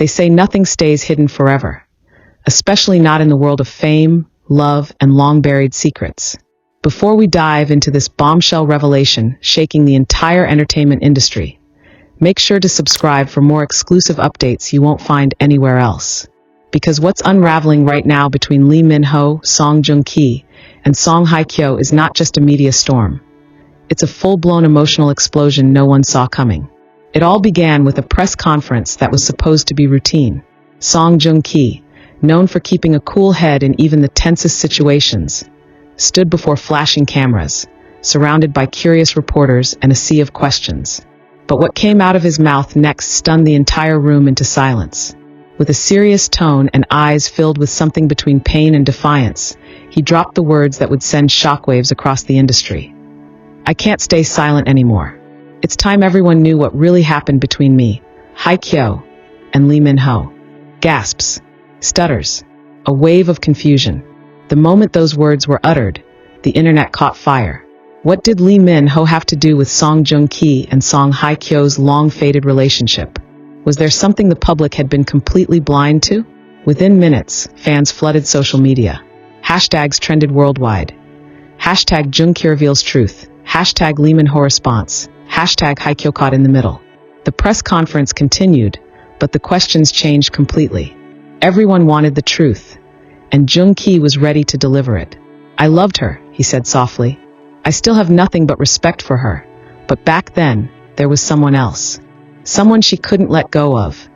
They say nothing stays hidden forever, especially not in the world of fame, love, and long-buried secrets. Before we dive into this bombshell revelation shaking the entire entertainment industry, make sure to subscribe for more exclusive updates you won't find anywhere else. Because what's unraveling right now between Lee Min-ho, Song Joong-ki, and Song Hye-kyo is not just a media storm. It's a full-blown emotional explosion no one saw coming. It all began with a press conference that was supposed to be routine. Song Joong-ki, known for keeping a cool head in even the tensest situations, stood before flashing cameras, surrounded by curious reporters and a sea of questions. But what came out of his mouth next stunned the entire room into silence. With a serious tone and eyes filled with something between pain and defiance, he dropped the words that would send shockwaves across the industry. "I can't stay silent anymore. It's time everyone knew what really happened between me, Hye-kyo, and Lee Min-ho." Gasps, stutters, a wave of confusion. The moment those words were uttered, the internet caught fire. What did Lee Min-ho have to do with Song Joong-ki and Song Hye-kyo's long-faded relationship? Was there something the public had been completely blind to? Within minutes, fans flooded social media. Hashtags trended worldwide. Hashtag Joong-ki reveals truth. Hashtag Lee Min-ho response. Hashtag Hye-kyo caught in the middle. The press conference continued, but the questions changed completely. Everyone wanted the truth, and Joong-ki was ready to deliver it. "I loved her," he said softly. "I still have nothing but respect for her, but back then, there was someone else. Someone she couldn't let go of,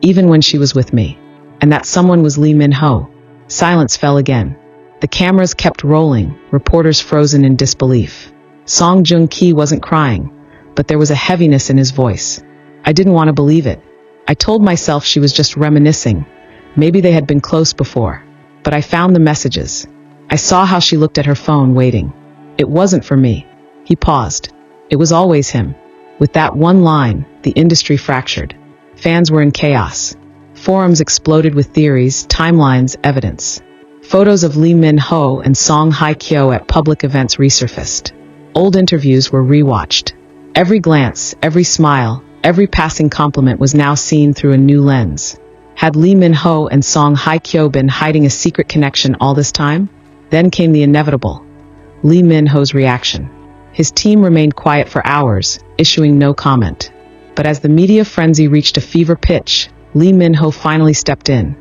even when she was with me. And that someone was Lee Min-ho." Silence fell again. The cameras kept rolling, reporters frozen in disbelief. Song Joong-ki wasn't crying, but there was a heaviness in his voice. "I didn't want to believe it. I told myself she was just reminiscing. Maybe they had been close before. But I found the messages. I saw how she looked at her phone waiting. It wasn't for me." He paused. It was always him. With that one line, the industry fractured. Fans were in chaos. Forums exploded with theories, timelines, evidence. Photos of Lee Min-ho and Song Hye-kyo at public events resurfaced. Old interviews were rewatched. Every glance, every smile, every passing compliment was now seen through a new lens. Had Lee Min-ho and Song Hye-kyo been hiding a secret connection all this time? Then came the inevitable. Lee Min-ho's reaction. His team remained quiet for hours, issuing no comment. But as the media frenzy reached a fever pitch, Lee Min-ho finally stepped in,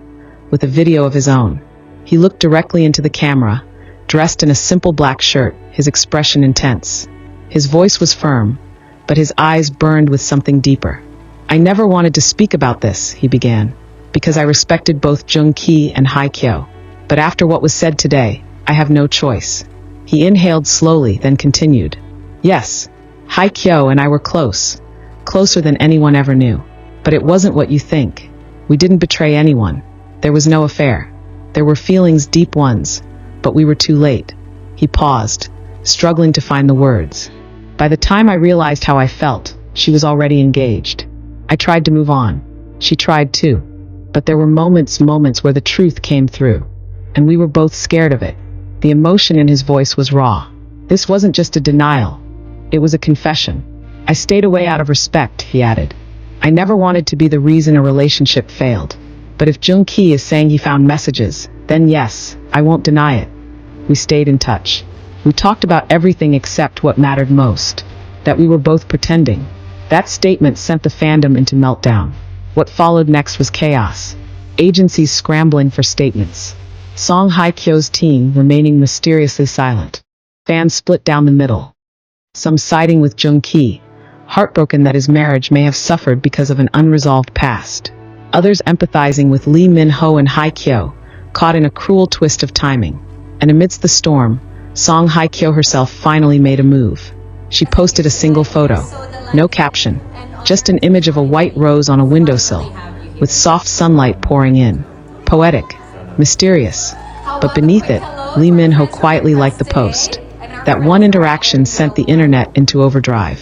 with a video of his own. He looked directly into the camera, dressed in a simple black shirt, his expression intense. His voice was firm, but his eyes burned with something deeper. "I never wanted to speak about this," he began, "because I respected both Joong-ki and Hye-kyo. But after what was said today, I have no choice." He inhaled slowly, then continued. "Yes, Hye-kyo and I were close, closer than anyone ever knew. But it wasn't what you think. We didn't betray anyone. There was no affair. There were feelings, deep ones, but we were too late." He paused, struggling to find the words. "By the time I realized how I felt, she was already engaged. I tried to move on. She tried too. But there were moments where the truth came through, and we were both scared of it." The emotion in his voice was raw. This wasn't just a denial. It was a confession. "I stayed away out of respect," he added. "I never wanted to be the reason a relationship failed. But if Joong-ki is saying he found messages, then yes, I won't deny it." We stayed in touch. We talked about everything except what mattered most. That we were both pretending. That statement sent the fandom into meltdown. What followed next was chaos. Agencies scrambling for statements. Song Hye-kyo's team remaining mysteriously silent. Fans split down the middle. Some siding with Joong-ki, heartbroken that his marriage may have suffered because of an unresolved past. Others empathizing with Lee Min-ho and Hye-kyo, caught in a cruel twist of timing. And amidst the storm, Song Hye-kyo herself finally made a move. She posted a single photo. No caption, just an image of a white rose on a windowsill, with soft sunlight pouring in. Poetic, mysterious. But beneath it, Lee Min-ho quietly liked the post. That one interaction sent the internet into overdrive.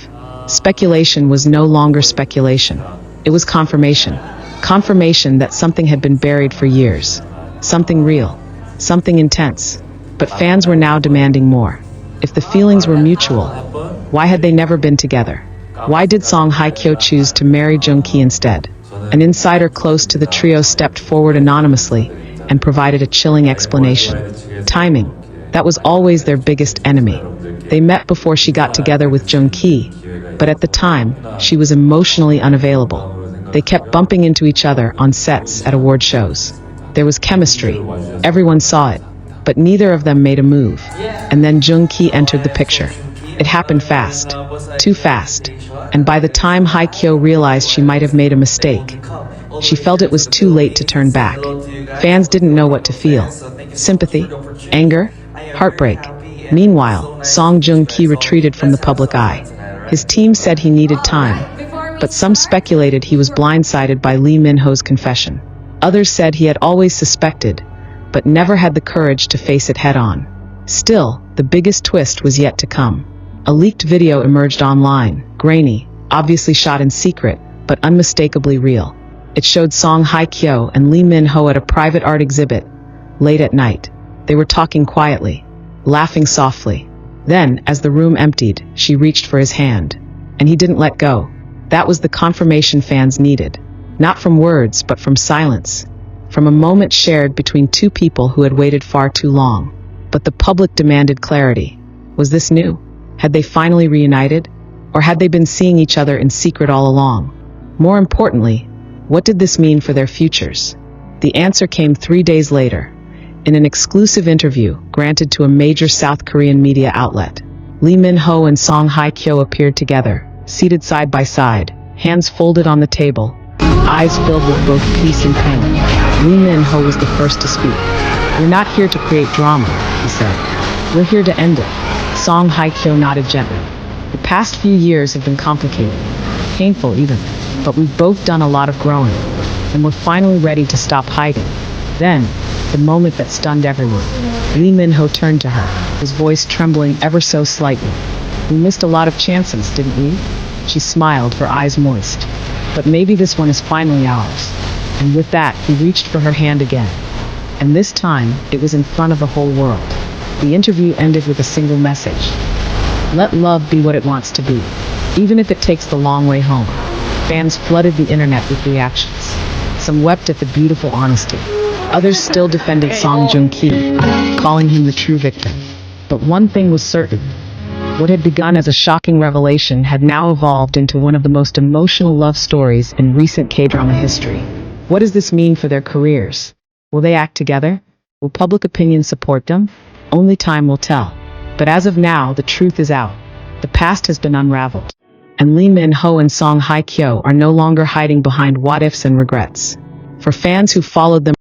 Speculation was no longer speculation. It was confirmation. Confirmation that something had been buried for years. Something real. Something intense. But fans were now demanding more. If the feelings were mutual, why had they never been together? Why did Song Hye-kyo choose to marry Joong-ki instead? An insider close to the trio stepped forward anonymously and provided a chilling explanation. Timing. That was always their biggest enemy. They met before she got together with Joong-ki, but at the time, she was emotionally unavailable. They kept bumping into each other on sets at award shows. There was chemistry. Everyone saw it, but neither of them made a move. And then Joong-ki entered the picture. It happened fast. Too fast. And by the time Hye-kyo realized she might have made a mistake, she felt it was too late to turn back. Fans didn't know what to feel. Sympathy? Anger? Heartbreak? Meanwhile, Song Joong-ki retreated from the public eye. His team said he needed time, but some speculated he was blindsided by Lee Min-ho's confession. Others said he had always suspected, but never had the courage to face it head-on. Still, the biggest twist was yet to come. A leaked video emerged online, grainy, obviously shot in secret, but unmistakably real. It showed Song Hye-kyo and Lee Min-ho at a private art exhibit, late at night. They were talking quietly, laughing softly. Then, as the room emptied, she reached for his hand. And he didn't let go. That was the confirmation fans needed. Not from words, but from silence. From a moment shared between two people who had waited far too long. But the public demanded clarity. Was this new? Had they finally reunited? Or had they been seeing each other in secret all along? More importantly, what did this mean for their futures? The answer came 3 days later. In an exclusive interview granted to a major South Korean media outlet, Lee Min-ho and Song Hye-kyo appeared together, seated side by side, hands folded on the table, eyes filled with both peace and pain. Lee Min-ho was the first to speak. "We're not here to create drama," he said. "We're here to end it." Song Hye-kyo nodded gently. "The past few years have been complicated, painful even, but we've both done a lot of growing, and we're finally ready to stop hiding." Then, the moment that stunned everyone, Lee Min-ho turned to her, his voice trembling ever so slightly. "We missed a lot of chances, didn't we?" She smiled, her eyes moist. "But maybe this one is finally ours." And with that, he reached for her hand again. And this time, it was in front of the whole world. The interview ended with a single message. Let love be what it wants to be, even if it takes the long way home. Fans flooded the internet with reactions. Some wept at the beautiful honesty. Others still defended Song Joong-ki, calling him the true victim. But one thing was certain. What had begun as a shocking revelation had now evolved into one of the most emotional love stories in recent K-drama history. What does this mean for their careers? Will they act together? Will public opinion support them? Only time will tell. But as of now, the truth is out. The past has been unraveled. And Lee Min-ho and Song Hye-kyo are no longer hiding behind what-ifs and regrets. For fans who followed them